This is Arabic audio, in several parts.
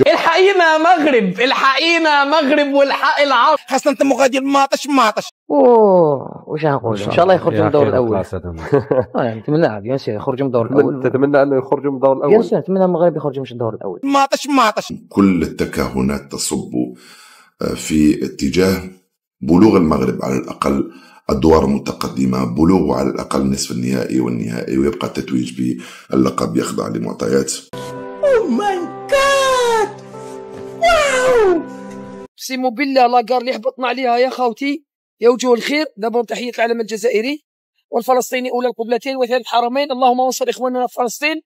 الحقينا مغرب، الحقينا مغرب والحق العرب. خاصة انت غادي ماطش. واش غنقول؟ ان شاء الله يخرجوا من الدور الاول. نتمنى بيان سير يخرجوا من الدور الاول. تتمنى انه يخرجوا من الدور الاول؟ بيان سير نتمنى المغرب يخرجوا من الدور الاول. ماطش. كل التكهنات تصب في اتجاه بلوغ المغرب على الاقل الدور المتقدمة، بلوغه على الأقل نصف النهائي والنهائي، ويبقى التتويج باللقب يخضع لمعطيات. اوه ماي جاد، واو. اقسم بالله لاكار اللي حبطنا عليها يا خاوتي يا وجوه الخير. دابا تحية العلم الجزائري والفلسطيني أولى القبلتين وثالث الحرمين. اللهم انصر إخواننا في فلسطين.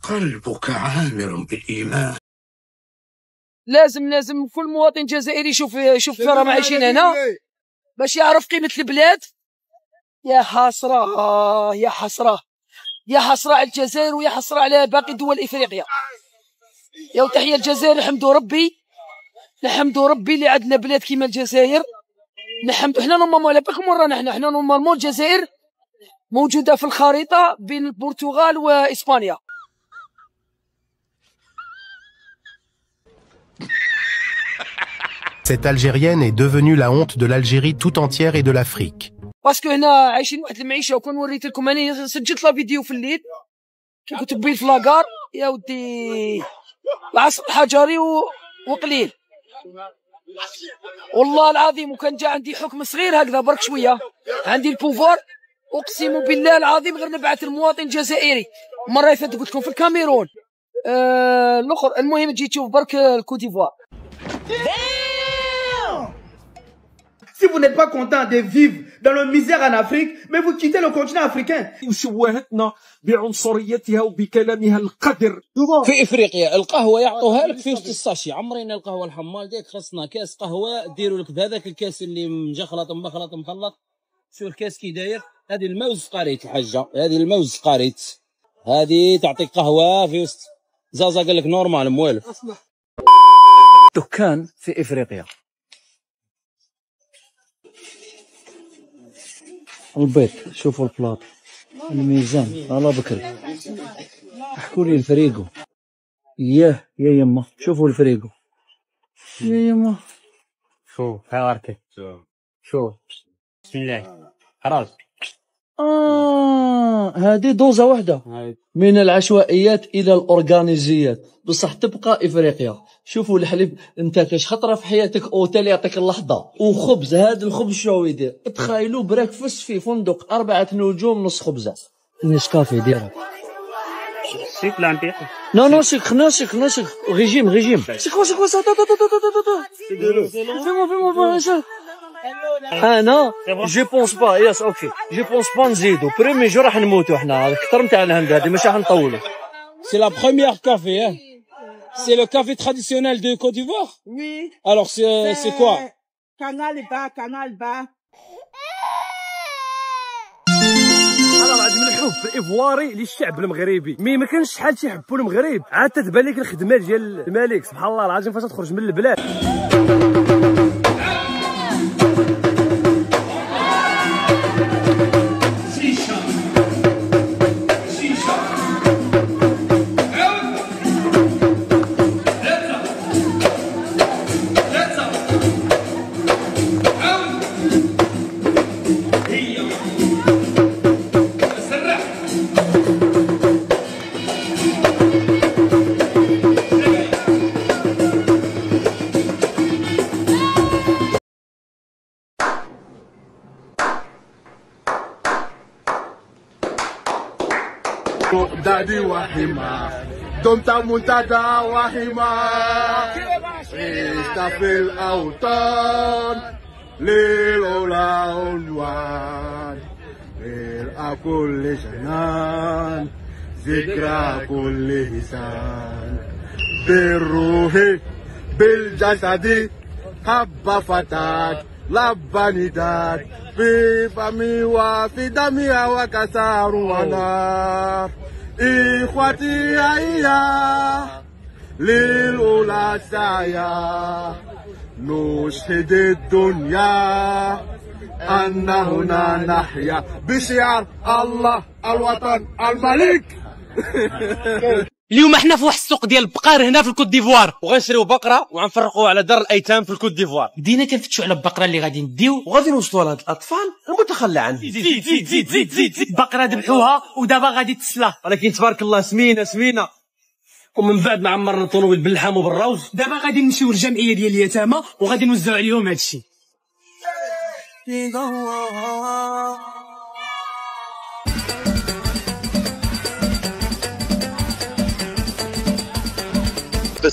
قلبك عامر بالإيمان. لازم كل مواطن جزائري يشوف فين راهم عايشين هنا باش يعرف قيمة البلاد. يا حسرة يا حسرة يا حسرة على الجزائر ويا حسرة على باقي دول إفريقيا. يا تحية الجزائر، نحمدوا ربي اللي عندنا بلاد كيما الجزائر. نحمدوا حنا نورمالمون على بالكم وين رانا حنا نورمالمون الجزائر موجودة في الخريطة بين البرتغال وإسبانيا. Cette Algérienne est devenue la honte de l'Algérie tout entière et de l'Afrique. باسكو هنا عايشين واحد المعيشه، وكون وريت لكم انا سجلت لا فيديو في الليل كي كنت بين في لاكار يا ودي العصر الحجري وقليل والله العظيم. وكان جا عندي حكم صغير هكذا برك شويه، عندي البوفوار اقسم بالله العظيم غير نبعث المواطن جزائري. المره اللي فاتت قلت لكم في الكاميرون الاخر. المهم تجي تشوف برك الكوت ديفوار. Si vous n'êtes pas content de vivre dans la misère en Afrique, mais vous quittez le continent africain. وشوهتنا بعنصريتها وبكلامها القذر. في افريقيا القهوه يعطوها لك في وسط الساشي. عمرنا القهوه الحمال ديك خصنا كاس قهوه ديروا لك بهذاك الكاس اللي مجخلط مخلط. شوف الكاس كي داير. هذه الموز قريت الحاجه، هذه الموز قريت، هذه تعطيك قهوه في وسط زازا. قال لك نورمال موالف. دكان في افريقيا. البيض، شوفوا البلاط، الميزان، الله بكري. احكوا لي الفريقو. يا يما شوفوا الفريقو يا يما. شوف هاي شوف بسم الله خلاص. هذه دوزة واحدة من العشوائيات إلى الأورغانيزيات، بصح تبقى إفريقيا. شوفوا الحليب، أنت كاش خطرة في حياتك أوتيل يعطيك اللحظة وخبز. هذا الخبز شو يدير؟ تخيلوا بريكفاست في فندق 4 نجوم نص خبزة. نسكافي ديالك سيك لامبي نو سيك ريجيم سيكوا فيمو انا جو بونس با ياس اوكي جو بونس با نزيدو بريمي جو راح نموتو حنا اكثر نتاع الهند هذه ماشي راح نطولو. C'est la première café, hein. C'est le café traditionnel de Côte d'Ivoire? Oui. Alors c'est quoi? Canal bas. انا العظيم الحب الايفواري للشعب المغربي. ما كانش شحال تيحبوا المغرب، عاد تتبان لك الخدمه ديال الملك سبحان الله العظيم فاش تخرج من البلاد. دادي وحما دمت منتدى وحما عشت في الأوطان للأولى عنوان ملء كل جنان ذكرى كل لسان بالروح بالجسد حب فتاة لبى نداء في فمي وفي دمي وكسار ونار إخوتي هيا للأولى سعيا نشهد الدنيا أن هنا نحيا بشعار الله الوطن الملك. اليوم حنا في واحد السوق ديال البقار هنا في الكوت ديفوار، وغنشريو بقره وغنفرقوها على دار الايتام في الكوت ديفوار. بدينا كنفتشوا على البقره اللي غادي نديو وغادي نوصلوا لهاد الاطفال المتخلى عنهم. زيد زيد زيد زيد زيد زيد بقره ذبحوها ودابا غادي تسلى، ولكن تبارك الله سمينه ومن بعد نعمرنا الطونوبيل باللحم وبالروز. دابا غادي نمشيو للجمعيه ديال اليتامى وغادي نوزعوا عليهم هادشي.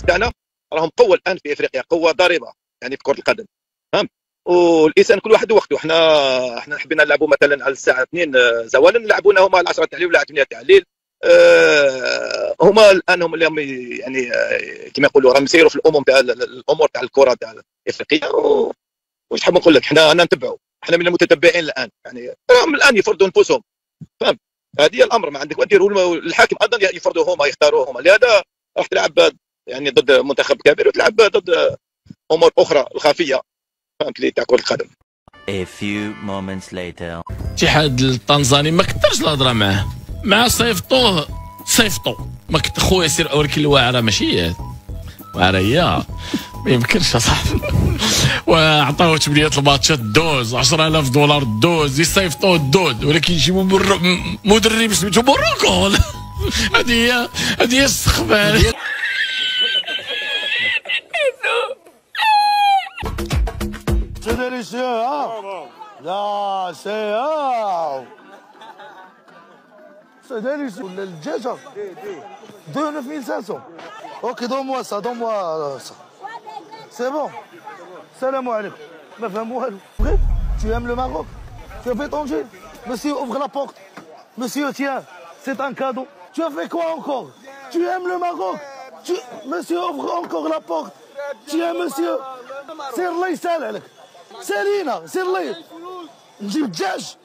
تاعنا راهم قوه الان في افريقيا، قوه ضاربه يعني في كره القدم، فهمت؟ والانسان كل واحد وقته. احنا حبينا نلعبوا مثلا على الساعه 2 زوالا، نلعبونا هما على 10 تاع الليل ولا 8 تاع الليل. هما الان هم اللي يعني كما يقولوا راهم يسيروا في الامور تاع الكره تاع افريقيا. واش حاب نقول لك، انا نتبعوا، احنا من المتتبعين الان، يعني راهم الان يفرضوا انفسهم، فهمت؟ هذه الامر ما عندك وديروا الحاكم ايضا يفرضوا هما، يختاروا هما. لهذا راح تلعب يعني ضد منتخب كبير وتلعب ضد امور اخرى الخفيه، فهمت لي، تاع كره القدم. A few moments later. الاتحاد التنزاني ما كثرش الهضره معاه، مع صيفطوه ما كنت خويا سير اوريك الواعره ماشي واعره هي ما يمكنش اصاحبي. وعطاوه 8 الماتشات دوز 10,000 دولار دوز، يصيفطوه الدود، ولكن يجيبوا مدرب سميتو بوروكو. هذه هي السخبه. C'est délicieux, hein? Là, c'est délicieux. Le djajja, 2,9500. Ok, donne-moi ça. C'est bon. Salam alaikum. Ma femme, tu aimes le Maroc? Tu as fait ton jeu? Monsieur, ouvre la porte. Monsieur, tiens, c'est un cadeau. Tu as fait quoi encore? Tu aimes le Maroc? Monsieur, ouvre encore la porte. Tiens, monsieur. C'est الله يسهل عليك. سالينا سير لي نجيب الدجاج.